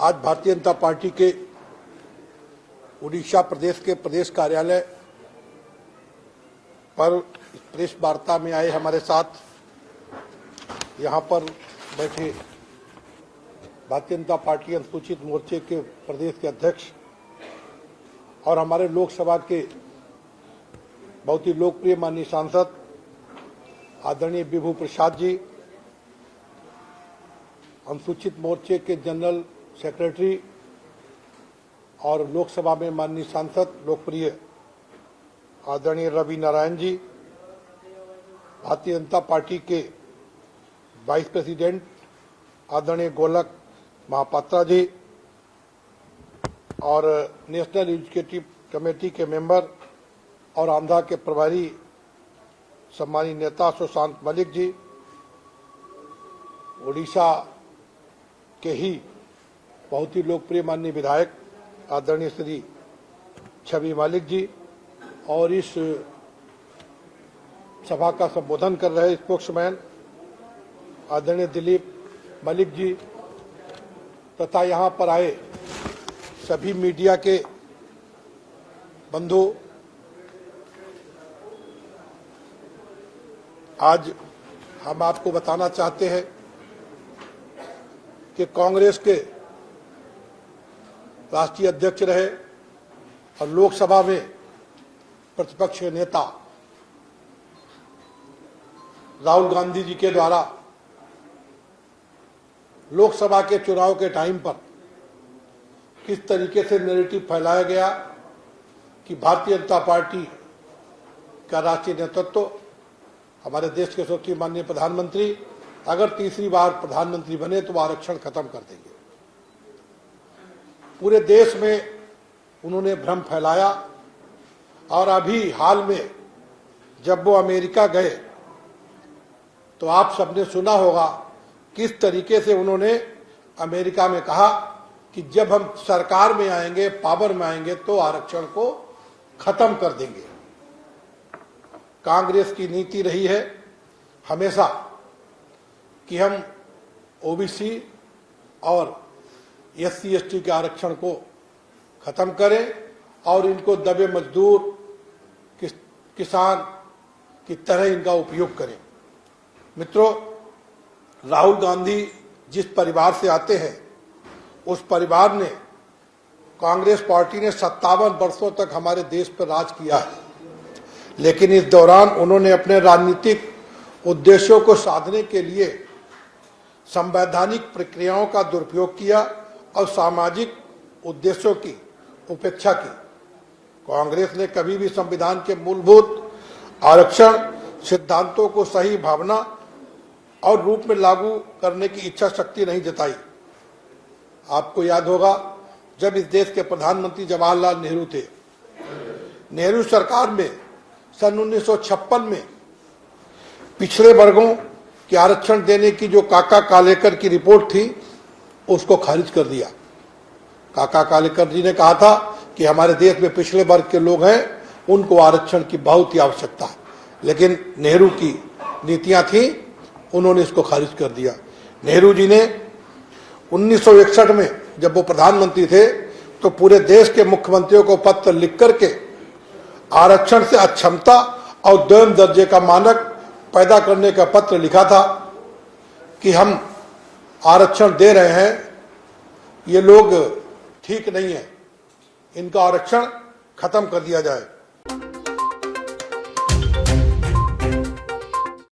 आज भारतीय जनता पार्टी के उड़ीसा प्रदेश के प्रदेश कार्यालय पर प्रेस वार्ता में आए हमारे साथ यहाँ पर बैठे भारतीय जनता पार्टी अनुसूचित मोर्चे के प्रदेश के अध्यक्ष और हमारे लोकसभा के बहुत ही लोकप्रिय माननीय सांसद आदरणीय विभू प्रसाद जी, अनुसूचित मोर्चे के जनरल सेक्रेटरी और लोकसभा में माननीय सांसद लोकप्रिय आदरणीय रवि नारायण जी, भारतीय जनता पार्टी के वाइस प्रेसिडेंट आदरणीय गोलक महापात्रा जी और नेशनल एजुकेटिव कमेटी के मेंबर और आंध्रा के प्रभारी सम्मानित नेता सुशांत मलिक जी, उड़ीसा के ही बहुत ही लोकप्रिय माननीय विधायक आदरणीय श्री छवि मलिक जी और इस सभा का संबोधन कर रहे स्पोक्समैन आदरणीय दिलीप मलिक जी तथा यहाँ पर आए सभी मीडिया के बंधु। आज हम आपको बताना चाहते हैं कि कांग्रेस के राष्ट्रीय अध्यक्ष रहे और लोकसभा में प्रतिपक्ष नेता राहुल गांधी जी के द्वारा लोकसभा के चुनाव के टाइम पर किस तरीके से नैरेटिव फैलाया गया कि भारतीय जनता पार्टी का राष्ट्रीय नेतृत्व हमारे देश के सबसे माननीय प्रधानमंत्री अगर तीसरी बार प्रधानमंत्री बने तो वो आरक्षण खत्म कर देंगे। पूरे देश में उन्होंने भ्रम फैलाया और अभी हाल में जब वो अमेरिका गए तो आप सबने सुना होगा किस तरीके से उन्होंने अमेरिका में कहा कि जब हम सरकार में आएंगे, पावर में आएंगे तो आरक्षण को खत्म कर देंगे। कांग्रेस की नीति रही है हमेशा कि हम ओबीसी और एससी एसटी के आरक्षण को खत्म करें और इनको दबे मजदूर किसान की तरह इनका उपयोग करें। मित्रों, राहुल गांधी जिस परिवार से आते हैं उस परिवार ने कांग्रेस पार्टी ने 57 वर्षों तक हमारे देश पर राज किया है, लेकिन इस दौरान उन्होंने अपने राजनीतिक उद्देश्यों को साधने के लिए संवैधानिक प्रक्रियाओं का दुरुपयोग किया और सामाजिक उद्देश्यों की उपेक्षा की। कांग्रेस ने कभी भी संविधान के मूलभूत आरक्षण सिद्धांतों को सही भावना और रूप में लागू करने की इच्छा शक्ति नहीं जताई। आपको याद होगा जब इस देश के प्रधानमंत्री जवाहरलाल नेहरू थे, नेहरू सरकार में सन 1956 में पिछड़े वर्गों के आरक्षण देने की जो काका कालेकर की रिपोर्ट थी उसको खारिज कर दिया। काका कालेकर जी ने कहा था कि हमारे देश में पिछड़े वर्ग के लोग हैं, उनको आरक्षण की बहुत ही आवश्यकता है, लेकिन नेहरू की नीतियां थी, उन्होंने इसको खारिज कर दिया। नेहरू जी ने 1961 में जब वो प्रधानमंत्री थे तो पूरे देश के मुख्यमंत्रियों को पत्र लिख करके आरक्षण से अक्षमता और द्वैम दर्जे का मानक पैदा करने का पत्र लिखा था कि हम आरक्षण दे रहे हैं, ये लोग ठीक नहीं है, इनका आरक्षण खत्म कर दिया जाए।